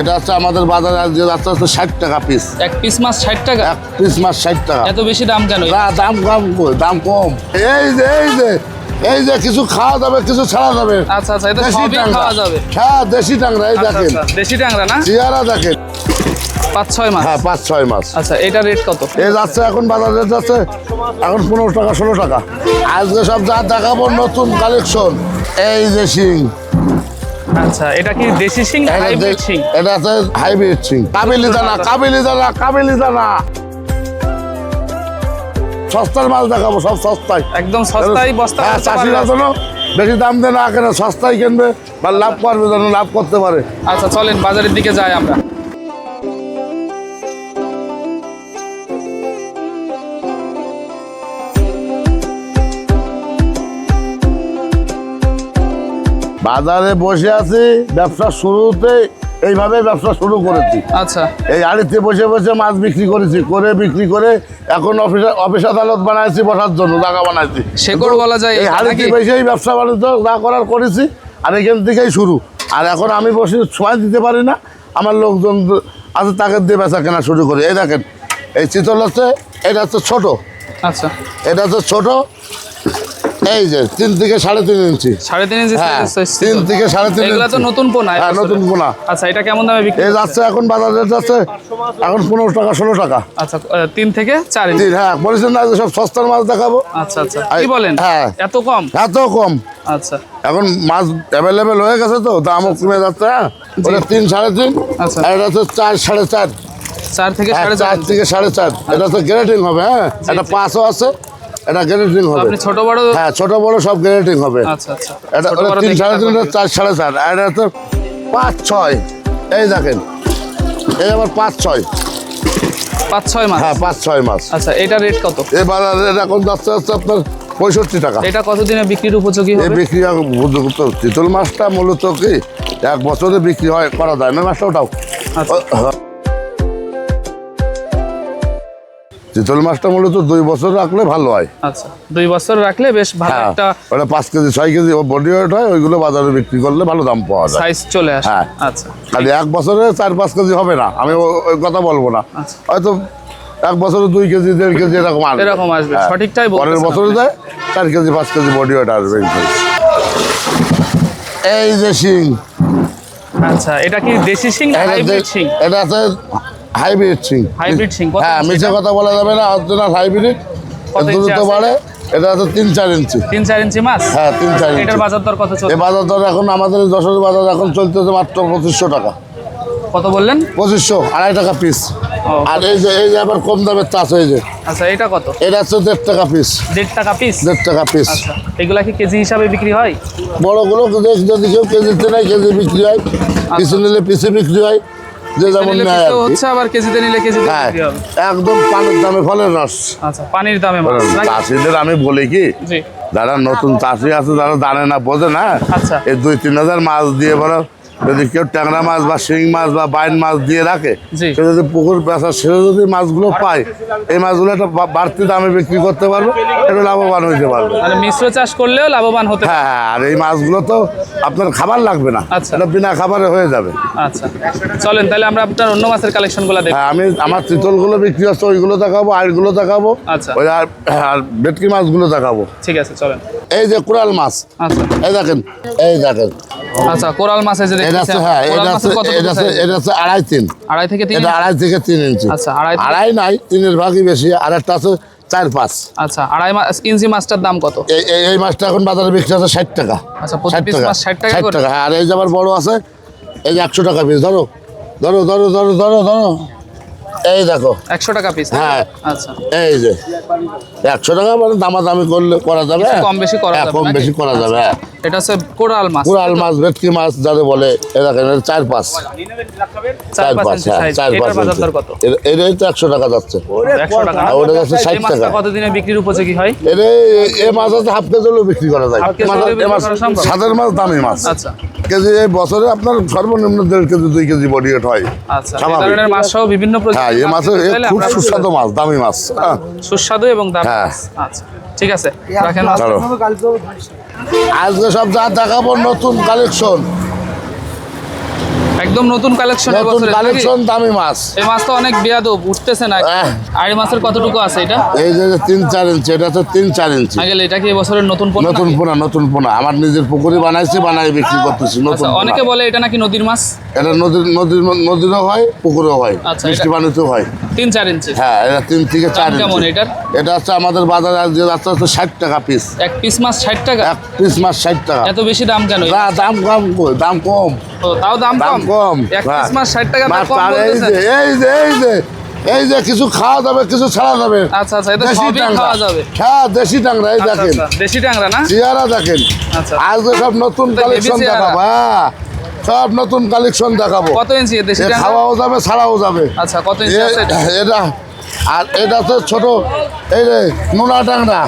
এটা হচ্ছে আমাদের বাজারে যে যাচ্ছে হচ্ছে 60 টাকা পিস। এক পিস মাছ 60 টাকা? এক পিস মাছ 60 টাকা। এত বেশি দাম কেন? না, দাম কম, দাম কম। এই যে কিছু খাওয়া যাবে, কিছু ছাড়া যাবে। আচ্ছা আচ্ছা, এটা সবই খাওয়া যাবে। হ্যাঁ, দেশি ট্যাংরা। এই দেখেন দেশি ট্যাংরা না? চেহারা দেখেন। 5-6 মাছ? হ্যাঁ, 5-6 মাছ। আচ্ছা, এটা রেট কত? এই যাচ্ছে এখন বাজার রেট যাচ্ছে এখন 15 টাকা 16 টাকা। আজকে সব যা দেখাবো নতুন কালেকশন। এই যে শিং। আচ্ছা, এটা কি দেশি শিং না হাইব্রিড শিং? এটা আছে হাইব্রিড শিং। কাবেলি দানা। সস্তার মাছ দেখাবো, সব সস্তায়, একদম সস্তায় বস্তা। হ্যাঁ, চাষিরা যেন বেশি দাম দেয় না, কেন সস্তায় কিনবে বা লাভ করবে, যেন লাভ করতে পারে। আচ্ছা, চলেন বাজারের দিকে যাই আমরা। বাজারে বসে আছি, ব্যবসা শুরুতে এইভাবে ব্যবসা শুরু করেছি। আচ্ছা, এই হাড়িতে বসে বসে মাছ বিক্রি বিক্রি করে এখন অফিস আদালত বানাইছি, বসার জন্য জায়গা বানাইছি। শেকড় বলা যায় এই হাড়িতে বসেই ব্যবসা বাণিজ্য যা করার করেছি, আর এখান থেকেই শুরু। আর এখন আমি বসে সময় দিতে পারি না, আমার লোকজন আছে, তাকে দিয়ে বেচা কেনা শুরু করি। এই দেখেন, এই চিতল আছে, এটা হচ্ছে ছোট। আচ্ছা, এটা হচ্ছে ছোট। এই যে 3 থেকে 3.5 ইঞ্চি। 3.5 ইঞ্চি? হ্যাঁ, সাইজ 3 থেকে 3.5 এগুলা তো নতুন পোনা? হ্যাঁ, নতুন পোনা। আচ্ছা, এটা কেমন দামে বিক্রি? এই যাচ্ছে এখন বাজার রেট যাচ্ছে এখন 15 টাকা 16 টাকা। আচ্ছা, 3 থেকে 4 ইঞ্চি। হ্যাঁ, বলেছেন না যে সব সস্তার মাছ দেখাবো। আচ্ছা আচ্ছা, কি বলেন? হ্যাঁ, এত কম? এত কম। আচ্ছা, এখন মাছ অ্যাভেলেবেল হয়ে গেছে, তো দামও কমে যাচ্ছে। হ্যাঁ, ওটা 3 3.5। আচ্ছা, আর এটা হচ্ছে 4 4.5। 4 থেকে 4.5? 4 থেকে 4.5। এটা তো গ্রেডিং হবে। হ্যাঁ, এটা 5ও আছে, এটা গ্রেডিং হবে। আপনি ছোট বড়? হ্যাঁ, ছোট বড় সব গ্রেডিং হবে। আচ্ছা আচ্ছা, এটা 3 3.5, 4 4.5। আর এটা তো 5-6। এই দেখেন, এই আবার 5-6। 5-6 মাছ? হ্যাঁ, 5-6 মাছ। আচ্ছা, এটা রেট কত? এই বাজারে এখন যাচ্ছে আপনার 65 টাকা। এটা কতদিনে বিক্রির উপযোগী হবে? এই বিক্রি চিতল মাছটা মূলত কি 1 বছরে বিক্রি করা যায় না, মাছটা ওটাও। আচ্ছা, চিতল মাছটা মূলত 2 বছর রাখলে ভালো হয়। আচ্ছা, 2 বছর রাখলে বেশ ভালো হ্যাঁ, একটা ওটা 5 কেজি 6 কেজি বডি ওয়েট হয়, ওইগুলো বাজারে বিক্রি করলে ভালো দাম পাওয়া যায়, সাইজ চলে আসে। হ্যাঁ। আচ্ছা, খালি 1 বছরে 4-5 কেজি হবে না, আমি ওই কথা বলবো না। আচ্ছা, হয়তো 1 বছরে 2 কেজি 1.5 কেজি এরকম আসবে। এরকম আসবে, হ্যাঁ। সঠিকটাই বলছেন। পরের বছরে যায় 4 কেজি 5 কেজি বডি ওয়েট আসবে। এই যে শিং। আচ্ছা, এটা কি দেশি শিং না হাইব্রিড শিং? এটা আছে হাইব্রিড শিং। হাইব্রিড শিং? হ্যাঁ, মিথ্যে কথা বলা যাবে না, অরিজিনাল হাইব্রিড। কত ইঞ্চি দ্রুত আছে? বাড়ে। এটা আছে 3-4 ইঞ্চি। 3-4 ইঞ্চি মাছ? হ্যাঁ, 3-4 ইঞ্চি। এটার বাজার দর কত এই চলছে? বাজার দর এখন আমাদের যশোর বাজার এখন চলতেছে মাত্র 2500 টাকা। কত বললেন? 2500, 2.5 টাকা পিস। ও, আর এই যে আবার কম দামের চাষ হয়েছে, আচ্ছা, এটা কত? এটা হচ্ছে 1.5 টাকা পিস। 1.5 টাকা পিস? 1.5 টাকা পিস। আচ্ছা, এগুলা কি কেজি হিসাবে বিক্রি হয়? বড়গুলো যদি কেউ কেজিতে নেয় কেজি বিক্রি হয়, পিসে নিলে পিসে বিক্রি হয়, যে যেমন নিলে নেয় আর পিসেও কি। হচ্ছে, আবার কেজিতে নিলে কেজিতে হ্যাঁ, বিক্রি হবে। একদম পানির দামে ফলের রস। আচ্ছা, পানির দামে মাছ নাকি? চাষিদের আমি বলি কি, জি, যারা নতুন চাষি আছে, যারা জানে না বোঝে না, আচ্ছা, এই 2-3 হাজার মাছ দিয়ে বলো, যদি কেউ ট্যাংরা মাছ বা শিং মাছ বা বাইন মাছ দিয়ে রাখে, জি। সে যদি পুকুর পেশা সে যদি মাছগুলো পায়, এই মাছগুলো একটা বাড়তি দামে বিক্রি করতে পারবে, একটু লাভবান হইতে পারবে। মানে মিশ্র চাষ করলেও লাভবান হতে পারে। হ্যাঁ, হ্যাঁ, আর এই মাছগুলো তো আপনার খাবার লাগবে না, আচ্ছা। এটা বিনা খাবারে হয়ে যাবে। আচ্ছা, চলেন তাহলে আমরা আপনার অন্য মাছের কালেকশনগুলো দেখি। হ্যাঁ, আমার চিতলগুলো বিক্রি হচ্ছে, ওইগুলো দেখাবো, আইরগুলো দেখাবো, আচ্ছা, ওই আর ভেটকি মাছগুলো দেখাবো। ঠিক আছে, চলেন। এই যে কোরাল মাছ। আচ্ছা এই দেখেন, এই দেখেন, আচ্ছা, কোরাল মাছ এই যে এটা দেখতেছি। আছে, হ্যাঁ, কোরাল এটা আছে, মাছের কত এটা আছে, size? এটা আছে 2.5-3। 2.5 থেকে 3? এটা 2.5 থেকে 3 ইঞ্চি। আচ্ছা, 2.5 2.5 নাই, 3-এর ভাগই বেশি। আর একটা আছে 4-5। আচ্ছা, 2.5 ইঞ্চি মাছটার দাম কত? এই মাছটা এখন বাজারে বিক্রি আছে 60 টাকা। আচ্ছা, প্রতি পিস মাছ 60 টাকা 60 করে? টাকা। হ্যাঁ, আর এই যে আবার বড় আছে, এই যে 100 টাকা পিস। ধরো ধরো ধরো ধরো ধরো ধরো, এই দেখো 100 টাকা পিস? হ্যাঁ, আচ্ছা, এই যে 100 টাকা, মানে দামাদামি করলে করা যাবে, কম বেশি করা হ্যাঁ, যাবে কম নাকি? বেশি করা যাবে। হ্যাঁ, এটা হচ্ছে কোরাল মাছ? কোরাল মাছ, ভেটকি মাছ যাদের বলে, এই দেখেন, 4-5। 4-5 ইঞ্চি হ্যাঁ, সাইজ। 4-5 এটার বাজার দর কত? এটাই তো 100 টাকা যাচ্ছে। 100 টাকা? আর ওটা যাচ্ছে এই 60 মাছটা টাকা। কতদিনে বিক্রির উপযোগী হয়? এই মাছ আছে হাফ কেজি হলেও বিক্রি করা যায়। হাফ কেজি হলেও বিক্রি করা সম্ভব? সাদের মাছ দামি মাছ। আচ্ছা কেজি এই বছরে আপনার সর্বনিম্ন 1.5 কেজি 2 কেজি বডি ওয়েট হয়। আচ্ছা, এই স্বাভাবিক। ধরনের মাছ সহ বিভিন্ন হ্যাঁ, এই মাছের খুব সুস্বাদু মাছ, দামি মাছ। হ্যাঁ, সুস্বাদু এবং দামি হ্যাঁ। মাছ। আচ্ছা, ঠিক আছে, রাখেন। চলো, আজকে সব যা দেখাবো নতুন কালেকশন। একদম নতুন কালেকশন নতুন কালেকশন, দামি মাছ। এই মাছ তো অনেক বেয়াদব, উঠতেছে না। আর এই মাছের কতটুকু আছে এটা? এই যে 3-4 ইঞ্চি, এটা তো 3-4 ইঞ্চি। আগে এটা কি এবছরের নতুন পোনা? নতুন পোনা আমার নিজের পুকুরে বানাইছি, বানাই বিক্রি করতেছি নতুন। অনেকে বলে এটা নাকি নদীর মাছ। এটা নদীরও হয়, পুকুরেও হয়, মিষ্টি পানিতেও হয়। 3-4 ইঞ্চি। হ্যাঁ, এটা 3 থেকে 4 ইঞ্চি। কেমন এটার? এটা হচ্ছে আমাদের বাজারে যে যাচ্ছে 60 টাকা পিস। এক পিস মাছ 60 টাকা? এক পিস মাছ 60 টাকা। এত বেশি দাম কেন? না, দাম কম, দাম কম। ও, তাও দাম কম। এক পিস মাছ 60 টাকা দাম কম বলতেছেন? এই যে কিছু খাওয়া যাবে, কিছু ছাড়া যাবে। আচ্ছা, এটা সবই খাওয়া যাবে। হ্যাঁ, দেশি ট্যাংরা, এই দেখেন। দেশি ট্যাংরা না? চেহারা দেখেন। আচ্ছা, আজকে সব নতুন কালেকশন দেখাবো। হ্যাঁ, সব নতুন কালেকশন দেখাবো। কত ইঞ্চি দেশি ট্যাংরা? খাওয়াও যাবে, ছাড়াও যাবে। আচ্ছা, কত ইঞ্চি আছে এটা? আর এটা তো ছোট, এই রে নোনা ট্যাংরা।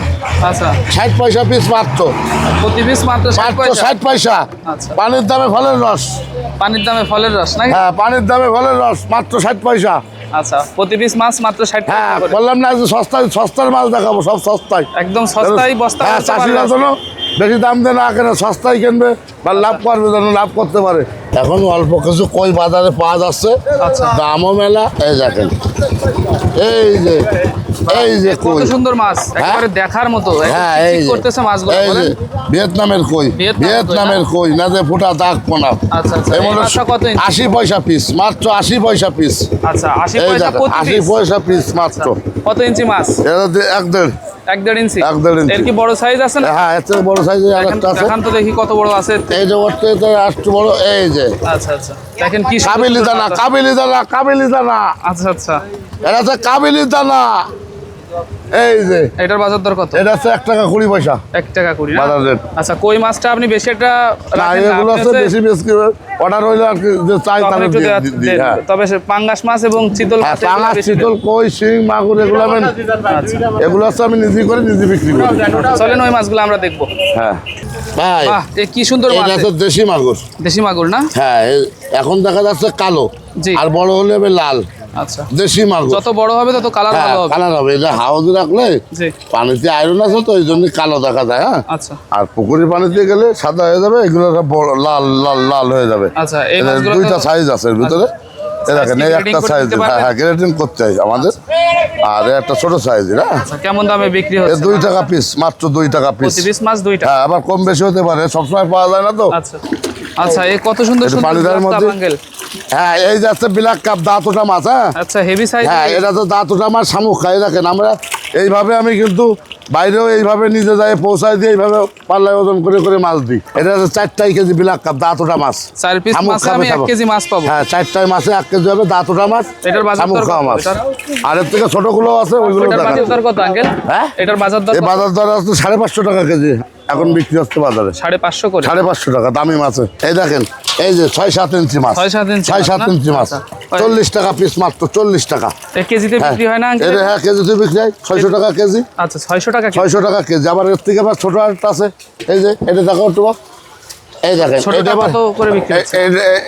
আচ্ছা, 60 পয়সা পিস মাত্র। প্রতি পিস মাত্র 60 পয়সা। আচ্ছা, পানির দামে ফলের রস। পানির দামে ফলের রস নাকি? হ্যাঁ, পানির দামে ফলের রস, মাত্র 60 পয়সা। আচ্ছা, প্রতি পিস মাছ মাত্র 60 টাকা হ্যাঁ, করে। বললাম না যে সস্তার মাছ দেখাবো, সব সস্তায়। একদম সস্তায় বস্তা হ্যাঁ, করতে চাষিরা পারবে। জন্য বেশি দাম দেয় না, কেন সস্তায় কিনবে বা লাভ করবে, যেন লাভ করতে পারে। এখন অল্প কিছু কই বাজারে পাওয়া যাচ্ছে, আচ্ছা। দামও মেলা। এই দেখেন, এই যে কত কই। সুন্দর মাছ, একেবারে দেখার মতো। হ্যাঁ, এই এই যে করতেছে মাছগুলো এই যে বলেন। ভিয়েতনামের কই, ভিয়েতনামের কই, না যে ফুটা দাগ পোনা। আচ্ছা, এই মাছটা কত ইঞ্চি? 80 পয়সা পিস, মাত্র 80 পয়সা পিস। আচ্ছা, 80 এই পয়সা দেখেন, প্রতি 80 পিস। পয়সা পিস মাত্র। কত ইঞ্চি মাছ? এটা 1.5 1.5 ইঞ্চি। 1.5 ইঞ্চি। এর কি বড় সাইজ আছে না? হ্যাঁ, এর থেকে বড় সাইজের আরেকটা আছে। দেখান তো দেখি কত বড় আছে। এই যে ওর থেকে একটু বড়, এই যে আচ্ছা, দেখেন কি সুন্দর কাবেলি সুন্দর দানা, মাছ আছে। কাবেলি দানা। আচ্ছা, এটা হচ্ছে কাবেলি দানা। এই যে এটার বাজার দর কত? এটা হচ্ছে 1 টাকা 20 পয়সা 1 টাকা 20 না? বাজার রেট। আচ্ছা, কই মাছটা আপনি বেশি একটা না, রাখেন না, এগুলো আপনি হচ্ছে হচ্ছে বেশি অর্ডার হইলে আর কি যে চাই তখন তাহলে একটু দিই। হ্যাঁ, তবে সে পাঙ্গাস মাছ এবং চিতল হ্যাঁ, মাছ এগুলো পাঙাশ, বেশি চিতল, কই, শিং, মাগুর এগুলো এগুলো হচ্ছে আমি নিজে করে নিজে বিক্রি করি। দেন। চলেন ওই মাছগুলো আমরা দেখবো। হ্যাঁ ভাই, বাহ, এ কি সুন্দর মাছ। এটা হচ্ছে দেশি মাগুর। দেশি মাগুর না? হ্যাঁ, এখন দেখা যাচ্ছে কালো, জি। আর বড় হলে হবে লাল। আচ্ছা, দেশি মাগুর। যত বড় হবে তত কালার হ্যাঁ, ভালো হবে। কালার হবে। এটা হাউজে রাখলে জি। পানিতে আয়রন আছে তো এই জন্য কালো দেখা যায়। হ্যাঁ, আচ্ছা, আর পুকুরের পানিতে গেলে সাদা হয়ে যাবে, এগুলো সব বড় লাল লাল লাল হয়ে যাবে। আচ্ছা, এই এদের মাছগুলো দুইটা সাইজ আছে এর ভিতরে। এই দেখেন, এই grading একটা করে সাইজ। দিতে পারবেন? হ্যাঁ, গ্রেডিং করতে হয় আমাদের। আর এই একটা ছোট সাইজ। না, আচ্ছা, কেমন দামে বিক্রি এ হচ্ছে? 2 টাকা পিস, মাত্র 2 টাকা পিস। প্রতি পিস মাছ 2 টাকা। হ্যাঁ, আবার কম বেশি হতে পারে, সবসময় পাওয়া যায় না তো। আচ্ছা, এই কত সুন্দর এটা সুন্দর পানিদার গ্লাস মধ্যে। Cup uncle. হ্যাঁ, এই যাচ্ছে ব্ল্যাক কাপ, দাঁত ওঠা মাছ। হ্যাঁ, আচ্ছা, হেভি সাইজ। হ্যাঁ, এটা তো দাঁত ওঠা মাছ, শামুক খাই। দেখেন, আমরা এইভাবে আমি কিন্তু বাইরেও এইভাবে নিজে যাই পৌঁছায় দিয়ে এইভাবে পাল্লায় ওজন করে করে মাছ দিই। এটা হচ্ছে 4 কেজি ব্ল্যাক কাপ, দাঁত ওঠা মাছ। 4 পিস শামুক মাছে খাবে আমি 1 সব। কেজি মাছ পাবো। হ্যাঁ, 4 মাছে 1 কেজি হবে, দাঁত ওঠা মাছ। এটার বাজার শামুক দর খাওয়া কত? মাছ। এটার আর এর থেকে ছোটগুলো আছে, ওইগুলো এটার দেখান। বাজার দর কত আঙ্কেল? হ্যাঁ, এটার বাজার দর এই কত? বাজার দর আছে 550 টাকা কেজি এখন বিক্রি হচ্ছে বাজারে। 550 করে। 550 টাকা দামি মাছ। এই দেখেন, এই যে 6-7 ইঞ্চি মাছ। 6-7 ইঞ্চি 6-7 মাছ না? ইঞ্চি মাছ। আচ্ছা। 40 টাকা পিস, মাত্র 40 টাকা। এক কেজিতে বিক্রি হয় না আঙ্কেল? এটা হ্যাঁ, কেজিতে বিক্রি হয় 600 টাকা কেজি। আচ্ছা, 600 টাকা কেজি। 600 টাকা কেজি। আবার এর থেকে আবার ছোট একটা আছে, এই যে এটা দেখো একটু। এই দেখেন, ছোটটা এটা আবার কত করে বিক্রি হচ্ছে?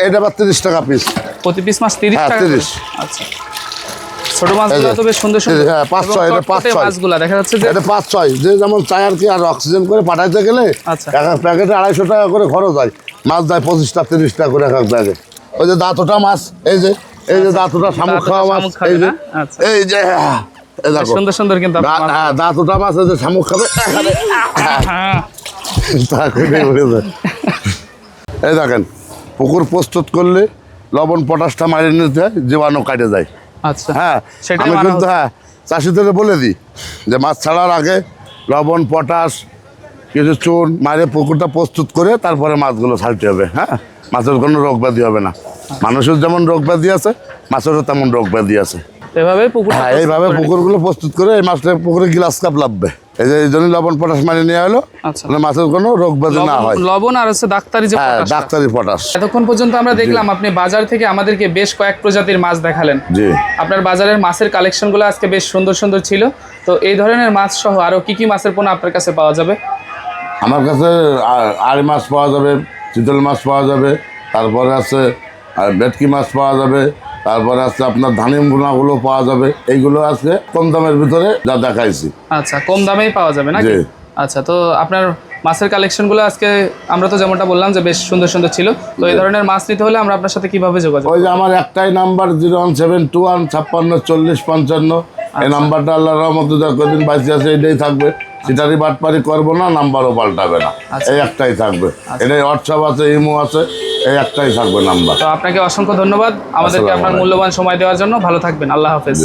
এটা আবার 30 টাকা পিস। প্রতি পিস মাছ 30 হ্যাঁ, টাকা করে? 30। আচ্ছা, ছোট মাছগুলো এই যে, তো বেশ সুন্দর সুন্দর। হ্যাঁ, 500, এবং এটা চটপটে 500 মাছগুলো দেখা যাচ্ছে যে এটা 500, যে যেমন চাই আর কি। আর অক্সিজেন করে পাঠাইতে গেলে আচ্ছা। এক এক প্যাকেটে 250 টাকা করে খরচ হয়। মাছ দেয় 25টা 30 টাকা করে এক এক ব্যাগে। ওই যে দাঁত ওঠা মাছ, এই যে দাঁত ওঠা শামুক খাওয়া মাছ, শামুক খাবে এই যে না? আচ্ছা। এই যে এই দেখো, সুন্দর সুন্দর কিন্তু আপনার মাছ। হ্যাঁ, দাঁত ওঠা মাছ, এই যে শামুক খাবে। হ্যাঁ। তা করে উড়ে যায়। এই দেখেন, পুকুর প্রস্তুত করলে লবণ পটাশটা মারিয়ে নিতে হয়, জীবাণু কাটে যায়। আচ্ছা, হ্যাঁ, সেটাই আমি মানা কিন্তু হচ্ছে। হ্যাঁ চাষিদের বলে দিই যে মাছ ছাড়ার আগে লবণ পটাশ কিছু চুন মারে পুকুরটা প্রস্তুত করে তারপরে মাছগুলো ছাড়তে হবে। হ্যাঁ, মাছের কোনো রোগ ব্যাধি হবে না। মানুষের যেমন রোগ ব্যাধি আছে, মাছেরও তেমন রোগ ব্যাধি আছে। এভাবে পুকুর। হ্যাঁ, এইভাবে পুকুরগুলো প্রস্তুত করে এই মাছটা পুকুরে গ্লাস কাপ লাগবে। এই জন্য লবণ পটাশ মারিয়ে নেওয়া হলো, আচ্ছা। মানে মাছের কোনো রোগ ব্যাধি না হয়। লবণ আর হচ্ছে ডাক্তারি যে হ্যাঁ, পটাশটা। ডাক্তারি পটাশ। এতক্ষণ পর্যন্ত আমরা দেখলাম আপনি বাজার থেকে আমাদেরকে বেশ কয়েক প্রজাতির মাছ দেখালেন। জি, আপনার বাজারের মাছের কালেকশনগুলো আজকে বেশ সুন্দর সুন্দর ছিল। তো এই ধরনের মাছ সহ আরো কি কি মাছের পোনা আপনার কাছে পাওয়া যাবে? আমার কাছে আড়ি মাছ পাওয়া যাবে, চিতল মাছ পাওয়া যাবে, তারপরে আছে ভেটকি মাছ পাওয়া যাবে, তারপরে আছে আপনার ধানি মুনাগুলো পাওয়া যাবে। এইগুলো আছে কম দামের ভিতরে যা দেখাইছি। আচ্ছা, কম দামেই পাওয়া যাবে নাকি? জি। আচ্ছা, তো আপনার মাছের কালেকশনগুলো আজকে আমরা তো যেমনটা বললাম যে বেশ সুন্দর সুন্দর ছিল। তো এই ধরনের মাছ নিতে হলে আমরা আপনার সাথে কিভাবে যোগাযোগ? ওই যে আমার একটাই নাম্বার 017215655, এই নাম্বারটা আল্লাহর রহমতে যতদিন বাঁচি আছে এটাই থাকবে। সিটারি বাটপারি করবো না, নাম্বারও পাল্টাবে না, এই একটাই থাকবে। এটাই হোয়াটসঅ্যাপ আছে, ইমো আছে, এই একটাই থাকবে নাম্বার। তো আপনাকে অসংখ্য ধন্যবাদ আমাদেরকে আপনার মূল্যবান সময় দেওয়ার জন্য। ভালো থাকবেন, আল্লাহ হাফেজ।